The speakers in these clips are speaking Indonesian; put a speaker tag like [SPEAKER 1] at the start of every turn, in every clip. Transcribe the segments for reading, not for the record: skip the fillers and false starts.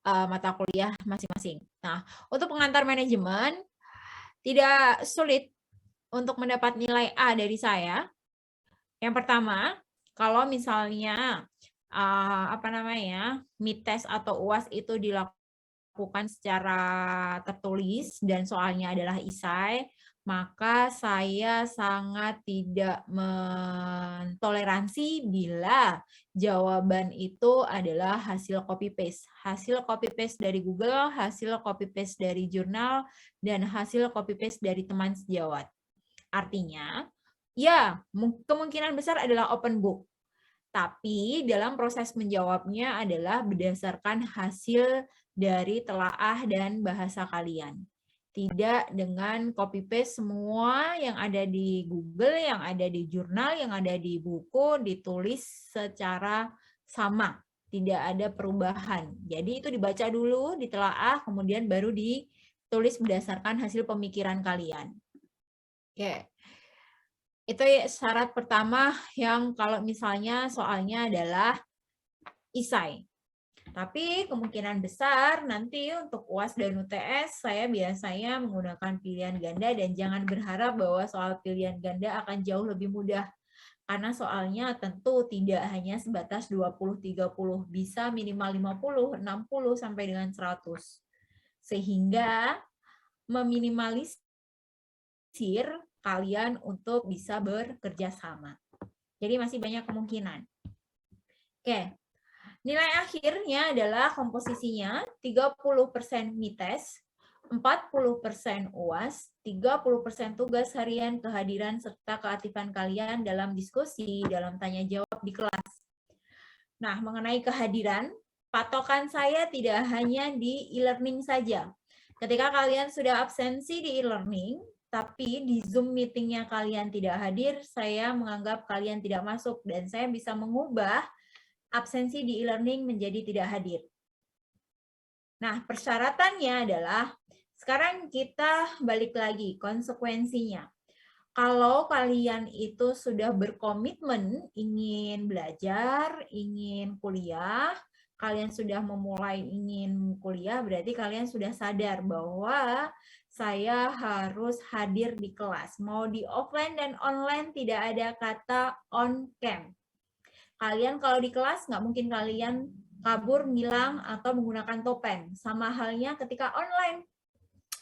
[SPEAKER 1] mata kuliah masing-masing. Nah, untuk pengantar manajemen tidak sulit untuk mendapat nilai A dari saya. Yang pertama, kalau misalnya MITES atau UAS itu dilakukan secara tertulis dan soalnya adalah esai, maka saya sangat tidak mentoleransi bila jawaban itu adalah hasil copy paste. Hasil copy paste dari Google, hasil copy paste dari jurnal, dan hasil copy paste dari teman sejawat. Artinya, ya, kemungkinan besar adalah open book. Tapi dalam proses menjawabnya adalah berdasarkan hasil dari telaah dan bahasa kalian. Tidak dengan copy-paste semua yang ada di Google, yang ada di jurnal, yang ada di buku, ditulis secara sama. Tidak ada perubahan. Jadi itu dibaca dulu, ditelaah, kemudian baru ditulis berdasarkan hasil pemikiran kalian. Oke. Itu syarat pertama yang kalau misalnya soalnya adalah esai. Tapi kemungkinan besar nanti untuk UAS dan UTS saya biasanya menggunakan pilihan ganda dan jangan berharap bahwa soal pilihan ganda akan jauh lebih mudah. Karena soalnya tentu tidak hanya sebatas 20-30, bisa minimal 50, 60 sampai dengan 100. Sehingga meminimalisir kalian untuk bisa bekerja sama. Jadi masih banyak kemungkinan. Oke. Nilai akhirnya adalah komposisinya 30% MITES, 40% UAS, 30% tugas harian kehadiran serta keaktifan kalian dalam diskusi, dalam tanya jawab di kelas. Nah, mengenai kehadiran, patokan saya tidak hanya di e-learning saja. Ketika kalian sudah absensi di e-learning, tapi di Zoom meetingnya kalian tidak hadir, saya menganggap kalian tidak masuk dan saya bisa mengubah absensi di e-learning menjadi tidak hadir. Nah, persyaratannya adalah, sekarang kita balik lagi konsekuensinya. Kalau kalian itu sudah berkomitmen ingin belajar, ingin kuliah, kalian sudah memulai ingin kuliah, berarti kalian sudah sadar bahwa saya harus hadir di kelas. Mau di offline dan online tidak ada kata on cam. Kalian kalau di kelas nggak mungkin kalian kabur, ngilang, atau menggunakan topeng. Sama halnya ketika online.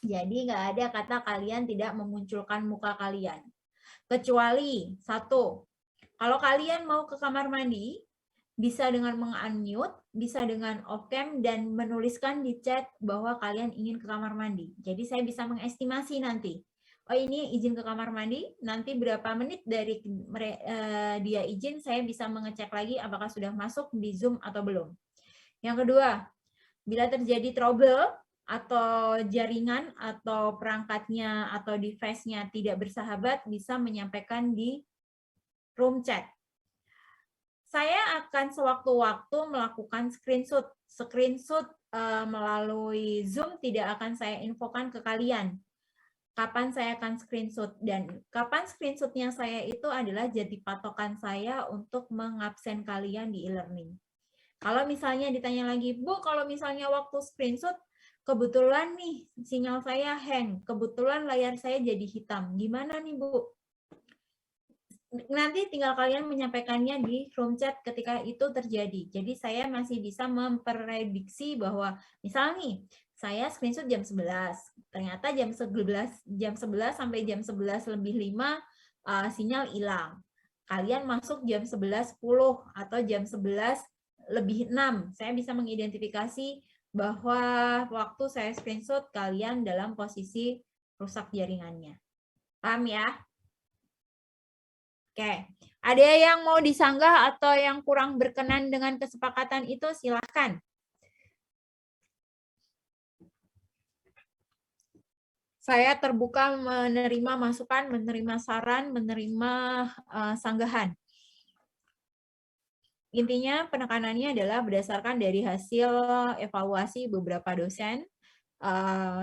[SPEAKER 1] Jadi nggak ada kata kalian tidak memunculkan muka kalian. Kecuali, satu, kalau kalian mau ke kamar mandi, bisa dengan meng-unmute, bisa dengan off-cam, dan menuliskan di chat bahwa kalian ingin ke kamar mandi. Jadi saya bisa mengestimasi nanti. Oh ini izin ke kamar mandi, nanti berapa menit dari dia izin, saya bisa mengecek lagi apakah sudah masuk di Zoom atau belum. Yang kedua, bila terjadi trouble atau jaringan atau perangkatnya atau device-nya tidak bersahabat, bisa menyampaikan di room chat. Saya akan sewaktu-waktu melakukan screenshot. Screenshot melalui Zoom tidak akan saya infokan ke kalian. Kapan saya akan screenshot, dan kapan screenshotnya saya itu adalah jadi patokan saya untuk mengabsen kalian di e-learning. Kalau misalnya ditanya lagi, Bu, kalau misalnya waktu screenshot, kebetulan nih sinyal saya hang, kebetulan layar saya jadi hitam, gimana nih Bu? Nanti tinggal kalian menyampaikannya di room chat ketika itu terjadi. Jadi saya masih bisa memprediksi bahwa misal nih, saya screenshot jam 11. Ternyata jam 11 sampai jam 11 lebih 5 sinyal hilang. Kalian masuk jam 11.10 atau jam 11 lebih 6. Saya bisa mengidentifikasi bahwa waktu saya screenshot kalian dalam posisi rusak jaringannya. Paham ya? Oke, ada yang mau disanggah atau yang kurang berkenan dengan kesepakatan itu, silahkan. Saya terbuka menerima masukan, menerima saran, menerima sanggahan. Intinya penekanannya adalah berdasarkan dari hasil evaluasi beberapa dosen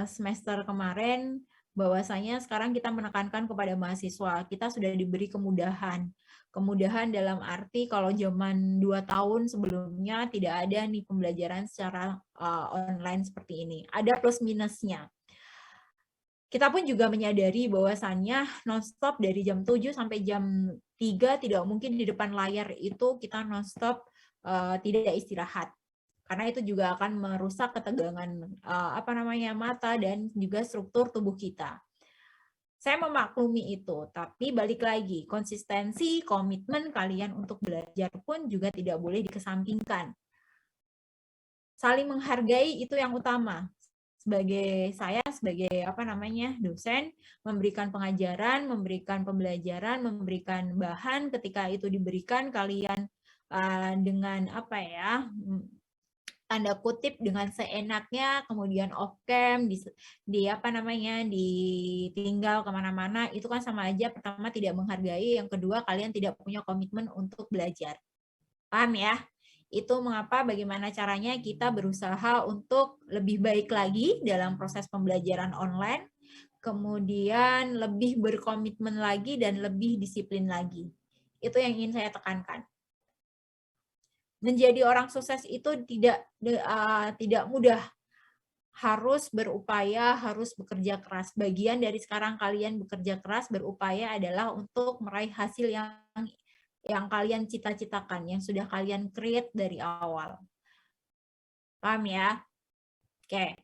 [SPEAKER 1] semester kemarin, bahwasanya sekarang kita menekankan kepada mahasiswa, kita sudah diberi kemudahan. Kemudahan dalam arti kalau zaman 2 tahun sebelumnya tidak ada nih pembelajaran secara online seperti ini. Ada plus minusnya. Kita pun juga menyadari bahwasannya nonstop dari jam 7 sampai jam 3 tidak mungkin di depan layar itu kita nonstop tidak istirahat. Karena itu juga akan merusak ketegangan mata dan juga struktur tubuh kita. Saya memaklumi itu, tapi balik lagi, konsistensi, komitmen kalian untuk belajar pun juga tidak boleh dikesampingkan. Saling menghargai itu yang utama. Sebagai dosen, memberikan pengajaran, memberikan pembelajaran, memberikan bahan, ketika itu diberikan kalian dengan tanda kutip dengan seenaknya, kemudian off cam, ditinggal kemana-mana, itu kan sama aja, pertama tidak menghargai, yang kedua kalian tidak punya komitmen untuk belajar. Paham ya? Itu mengapa bagaimana caranya kita berusaha untuk lebih baik lagi dalam proses pembelajaran online, kemudian lebih berkomitmen lagi dan lebih disiplin lagi. Itu yang ingin saya tekankan. Menjadi orang sukses itu tidak mudah. Harus berupaya, harus bekerja keras. Bagian dari sekarang kalian bekerja keras, berupaya adalah untuk meraih hasil yang kalian cita-citakan, yang sudah kalian create dari awal. Paham ya? Oke.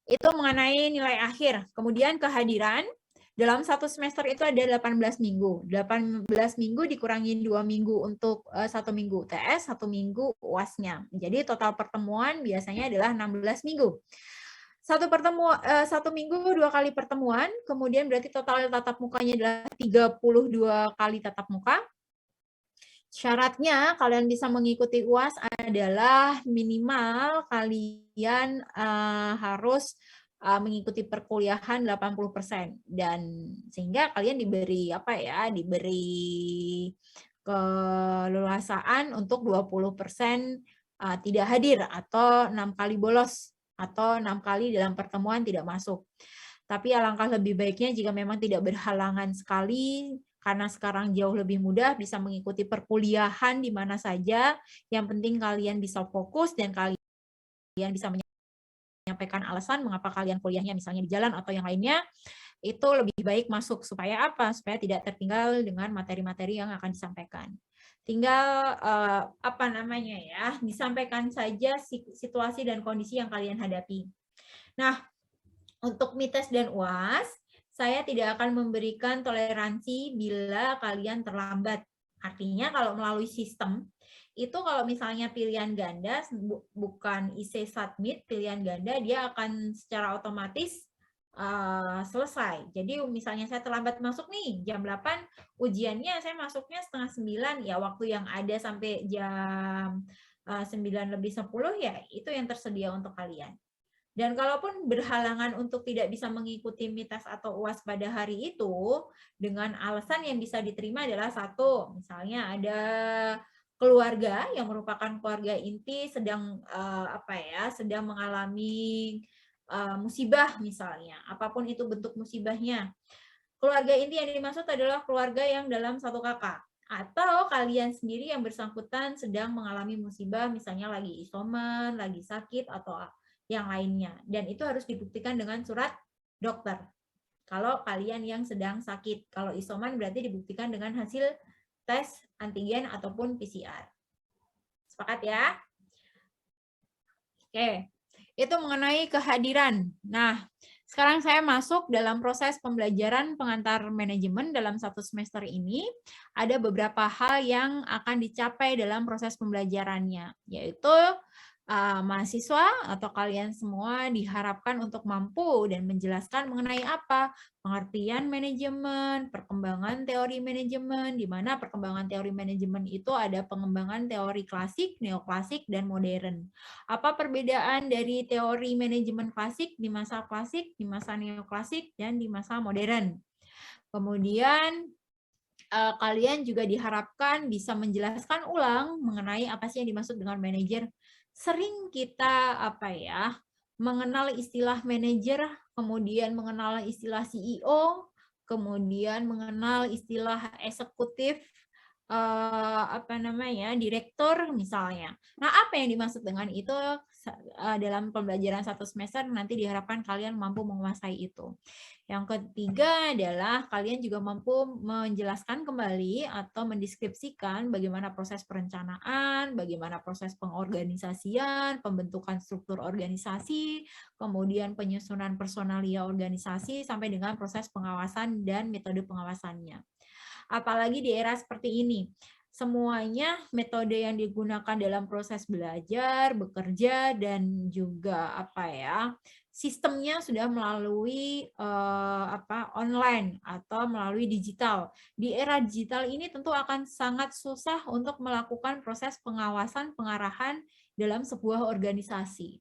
[SPEAKER 1] Itu mengenai nilai akhir. Kemudian kehadiran. Dalam satu semester itu ada 18 minggu. 18 minggu dikurangi 2 minggu untuk 1 minggu UTS, 1 minggu UAS-nya. Jadi total pertemuan biasanya adalah 16 minggu. Satu minggu 2 kali pertemuan, kemudian berarti total tatap mukanya adalah 32 kali tatap muka. Syaratnya kalian bisa mengikuti UAS adalah minimal kalian harus mengikuti perkuliahan 80%, dan sehingga kalian diberi keleluasaan untuk 20% tidak hadir atau 6 kali bolos atau 6 kali dalam pertemuan tidak masuk. Tapi alangkah lebih baiknya jika memang tidak berhalangan sekali, karena sekarang jauh lebih mudah bisa mengikuti perkuliahan di mana saja. Yang penting kalian bisa fokus dan kalian bisa menyampaikan alasan mengapa kalian kuliahnya misalnya di jalan atau yang lainnya, itu lebih baik masuk. Supaya apa? Supaya tidak tertinggal dengan materi-materi yang akan disampaikan. Tinggal disampaikan saja situasi dan kondisi yang kalian hadapi. Nah, untuk MITES dan UAS, saya tidak akan memberikan toleransi bila kalian terlambat. Artinya kalau melalui sistem, itu kalau misalnya pilihan ganda, bukan IC submit, pilihan ganda, dia akan secara otomatis selesai. Jadi misalnya saya terlambat masuk nih, jam 8, ujiannya saya masuknya setengah 9, ya waktu yang ada sampai jam 9:50 ya, itu yang tersedia untuk kalian. Dan kalaupun berhalangan untuk tidak bisa mengikuti MITES atau UAS pada hari itu, dengan alasan yang bisa diterima adalah satu, misalnya ada keluarga yang merupakan keluarga inti sedang sedang mengalami musibah misalnya, apapun itu bentuk musibahnya. Keluarga inti yang dimaksud adalah keluarga yang dalam satu kakak, atau kalian sendiri yang bersangkutan sedang mengalami musibah, misalnya lagi isoman, lagi sakit, atau yang lainnya. Dan itu harus dibuktikan dengan surat dokter. Kalau kalian yang sedang sakit, kalau isoman berarti dibuktikan dengan hasil tes antigen ataupun PCR. Sepakat ya? Oke, itu mengenai kehadiran. Nah, sekarang saya masuk dalam proses pembelajaran pengantar manajemen dalam satu semester ini. Ada beberapa hal yang akan dicapai dalam proses pembelajarannya, yaitu mahasiswa atau kalian semua diharapkan untuk mampu dan menjelaskan mengenai apa pengertian manajemen, perkembangan teori manajemen, di mana perkembangan teori manajemen itu ada pengembangan teori klasik, neoklasik, dan modern. Apa perbedaan dari teori manajemen klasik di masa klasik, di masa neoklasik, dan di masa modern? Kemudian kalian juga diharapkan bisa menjelaskan ulang mengenai apa sih yang dimaksud dengan manajer. Sering kita mengenal istilah manajer, kemudian mengenal istilah CEO, kemudian mengenal istilah eksekutif, direktur misalnya. Nah, apa yang dimaksud dengan itu dalam pembelajaran 1 semester nanti diharapkan kalian mampu menguasai itu. Yang ketiga adalah kalian juga mampu menjelaskan kembali atau mendeskripsikan bagaimana proses perencanaan, bagaimana proses pengorganisasian, pembentukan struktur organisasi, kemudian penyusunan personalia organisasi, sampai dengan proses pengawasan dan metode pengawasannya. Apalagi di era seperti ini, semuanya metode yang digunakan dalam proses belajar, bekerja, dan juga sistemnya sudah melalui online atau melalui digital. Di era digital ini tentu akan sangat susah untuk melakukan proses pengawasan pengarahan dalam sebuah organisasi.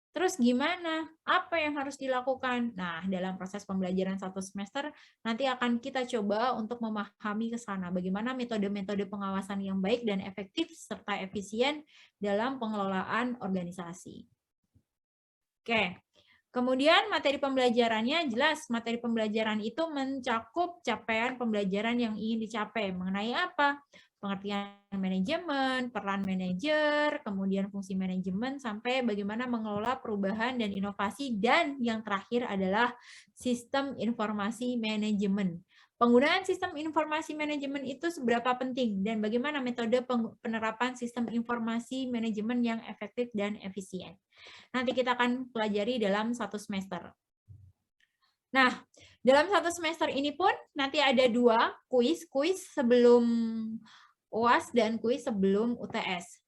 [SPEAKER 1] Terus gimana? Apa yang harus dilakukan? Nah, dalam proses pembelajaran 1 semester, nanti akan kita coba untuk memahami ke sana bagaimana metode-metode pengawasan yang baik dan efektif serta efisien dalam pengelolaan organisasi. Oke. Kemudian materi pembelajarannya jelas, materi pembelajaran itu mencakup capaian pembelajaran yang ingin dicapai. Mengenai apa? Pengertian manajemen, peran manajer, kemudian fungsi manajemen, sampai bagaimana mengelola perubahan dan inovasi, dan yang terakhir adalah sistem informasi manajemen. Penggunaan sistem informasi manajemen itu seberapa penting dan bagaimana metode penerapan sistem informasi manajemen yang efektif dan efisien. Nanti kita akan pelajari dalam 1 semester. Nah, dalam 1 semester ini pun nanti ada 2 kuis sebelum UAS dan kuis sebelum UTS.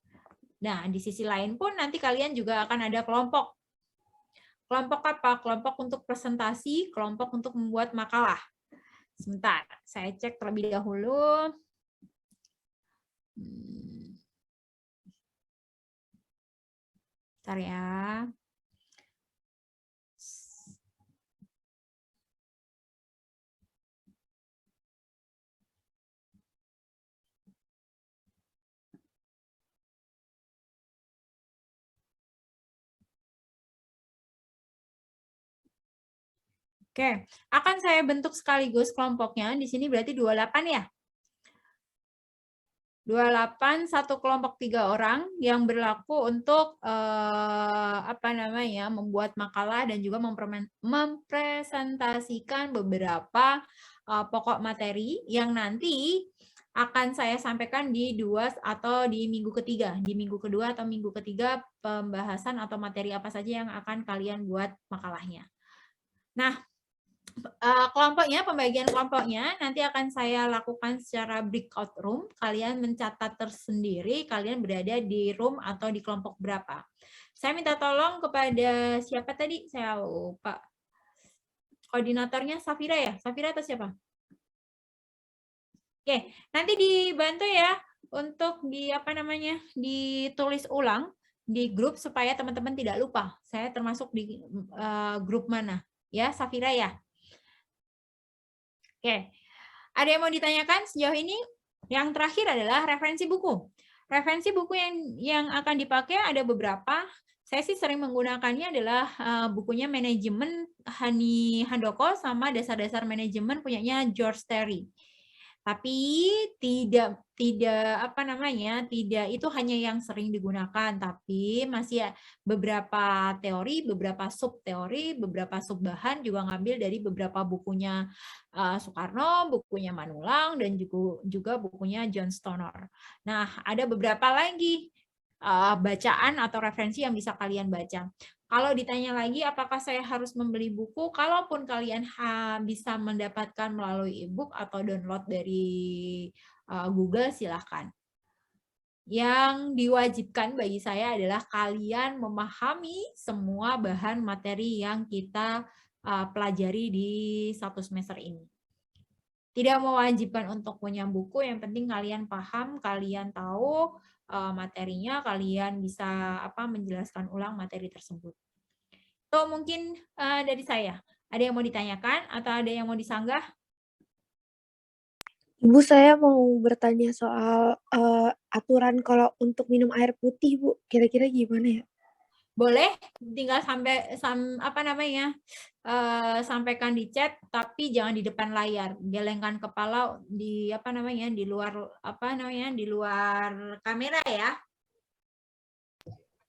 [SPEAKER 1] Nah, di sisi lain pun nanti kalian juga akan ada kelompok. Kelompok apa? Kelompok untuk presentasi, kelompok untuk membuat makalah. Sebentar, saya cek terlebih dahulu. Bentar ya. Oke, akan saya bentuk sekaligus kelompoknya. Di sini berarti 28 ya. 28 satu kelompok 3 orang yang berlaku untuk membuat makalah dan juga mempresentasikan beberapa pokok materi yang nanti akan saya sampaikan di DUAS atau di minggu ketiga. Di minggu kedua atau minggu ketiga pembahasan atau materi apa saja yang akan kalian buat makalahnya. Nah, pembagian kelompoknya nanti akan saya lakukan secara breakout room. Kalian mencatat tersendiri, kalian berada di room atau di kelompok berapa. Saya minta tolong kepada siapa tadi? Saya lupa. Koordinatornya Safira ya? Safira atau siapa? Oke, nanti dibantu ya untuk ditulis ulang di grup supaya teman-teman tidak lupa. Saya termasuk di grup mana? Ya, Safira ya? Oke, ada yang mau ditanyakan sejauh ini? Yang terakhir adalah referensi buku. Referensi buku yang akan dipakai ada beberapa. Saya sih sering menggunakannya adalah bukunya Manajemen Hani Handoko sama Dasar-dasar Manajemen punyanya George Terry. Tapi tidak itu hanya yang sering digunakan, tapi masih beberapa teori, beberapa subteori, beberapa subbahan juga ngambil dari beberapa bukunya Soekarno, bukunya Manulang, dan juga bukunya John Stoner. Nah, ada beberapa lagi bacaan atau referensi yang bisa kalian baca. Kalau ditanya lagi apakah saya harus membeli buku, kalaupun kalian bisa mendapatkan melalui e-book atau download dari Google, silahkan. Yang diwajibkan bagi saya adalah kalian memahami semua bahan materi yang kita pelajari di 1 semester ini. Tidak mewajibkan untuk punya buku, yang penting kalian paham, kalian tahu materinya, kalian bisa menjelaskan ulang materi tersebut. Itu mungkin dari saya. Ada yang mau ditanyakan atau ada yang mau disanggah?
[SPEAKER 2] Ibu, saya mau bertanya soal aturan kalau untuk minum air putih, Bu. Kira-kira gimana ya?
[SPEAKER 1] Boleh tinggal sampaikan di chat, tapi jangan di depan layar. Gelengkan kepala di di luar di luar kamera ya.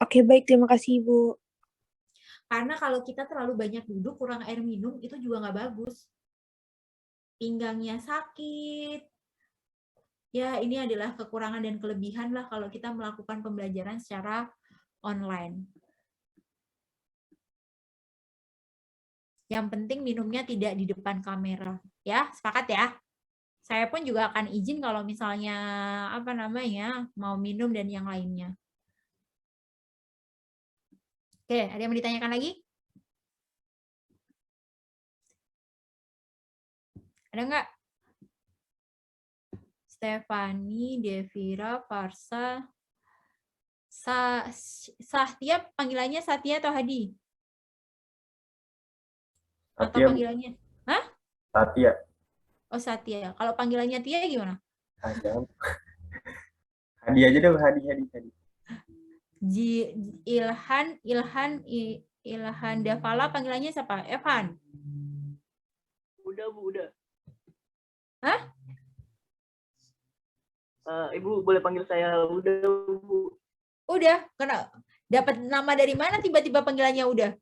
[SPEAKER 2] Oke, baik. Terima kasih, Ibu.
[SPEAKER 1] Karena kalau kita terlalu banyak duduk, kurang air minum, itu juga nggak bagus. Pinggangnya sakit. Ya, ini adalah kekurangan dan kelebihan lah kalau kita melakukan pembelajaran secara online. Yang penting minumnya tidak di depan kamera. Ya, sepakat ya? Saya pun juga akan izin kalau misalnya mau minum dan yang lainnya. Oke, ada yang mau ditanyakan lagi? Ada nggak? Stefani, Devira, Farsa, Sahtia, panggilannya Satya atau Hadi? Atau
[SPEAKER 3] Satya,
[SPEAKER 1] panggilannya? Hah?
[SPEAKER 3] Satya.
[SPEAKER 1] Oh, Satya. Kalau panggilannya Tia gimana?
[SPEAKER 3] Jangan. Hadi aja deh, Hadi.
[SPEAKER 1] Ilhan Davala, panggilannya siapa? Evan.
[SPEAKER 4] Udah, Bu, udah.
[SPEAKER 1] Hah?
[SPEAKER 4] Ibu boleh panggil saya udah, Bu.
[SPEAKER 1] Udah. Kena dapat nama dari mana tiba-tiba panggilannya udah?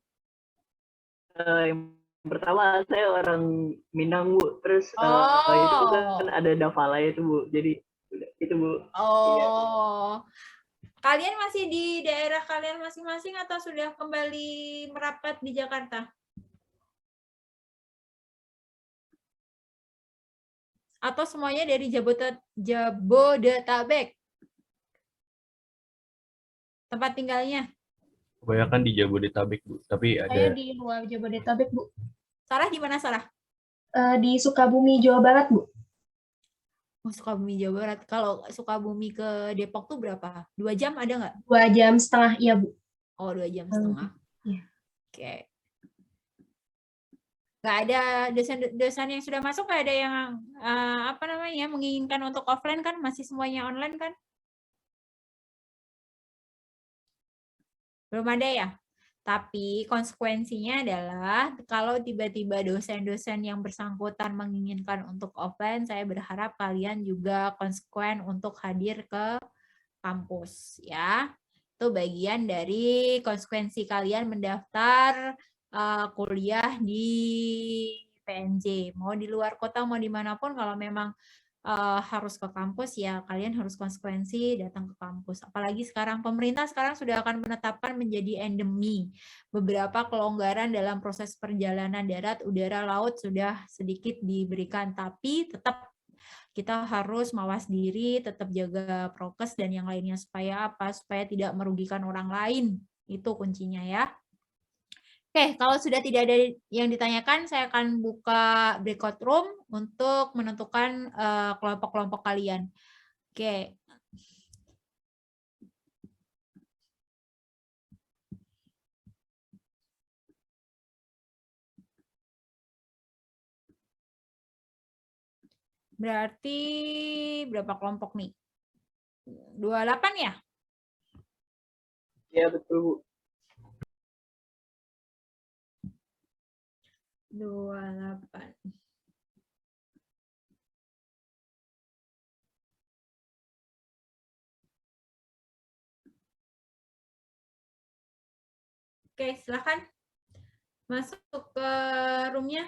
[SPEAKER 4] Yang pertama saya orang Minang, Bu. Terus itu kan ada Davala itu, Bu. Jadi itu, Bu.
[SPEAKER 1] Oh.
[SPEAKER 4] Iya.
[SPEAKER 1] Kalian masih di daerah kalian masing-masing atau sudah kembali merapat di Jakarta? Atau semuanya dari Jabodetabek? Tempat tinggalnya?
[SPEAKER 5] Kebanyakan di Jabodetabek, Bu. Tapi
[SPEAKER 6] Saya
[SPEAKER 5] ada
[SPEAKER 6] di luar Jabodetabek, Bu.
[SPEAKER 1] Sarah di mana, Sarah?
[SPEAKER 6] Di Sukabumi, Jawa Barat, Bu.
[SPEAKER 1] Oh, Sukabumi, Jawa Barat. Kalau Sukabumi ke Depok tuh berapa? 2 jam ada nggak?
[SPEAKER 6] 2 jam setengah, iya, Bu.
[SPEAKER 1] Oh, 2 jam setengah.
[SPEAKER 6] Iya.
[SPEAKER 1] Oke. Nggak ada dosen yang sudah masuk, nggak ada yang menginginkan untuk offline kan? Masih semuanya online kan? Belum ada ya? Tapi konsekuensinya adalah kalau tiba-tiba dosen-dosen yang bersangkutan menginginkan untuk offline, saya berharap kalian juga konsekuen untuk hadir ke kampus ya. Itu bagian dari konsekuensi kalian mendaftar kuliah di PNJ. Mau di luar kota, mau dimanapun, kalau memang harus ke kampus, ya kalian harus konsekuensi datang ke kampus. Apalagi sekarang pemerintah sudah akan menetapkan menjadi endemi. Beberapa kelonggaran dalam proses perjalanan darat, udara, laut sudah sedikit diberikan, tapi tetap kita harus mawas diri, tetap jaga prokes dan yang lainnya supaya apa? Supaya tidak merugikan orang lain. Itu kuncinya ya. Oke, kalau sudah tidak ada yang ditanyakan, saya akan buka breakout room untuk menentukan kelompok-kelompok kalian. Oke. Berarti berapa kelompok nih? 28 ya?
[SPEAKER 4] Iya, betul, Bu.
[SPEAKER 1] 28. Oke, silakan masuk ke roomnya.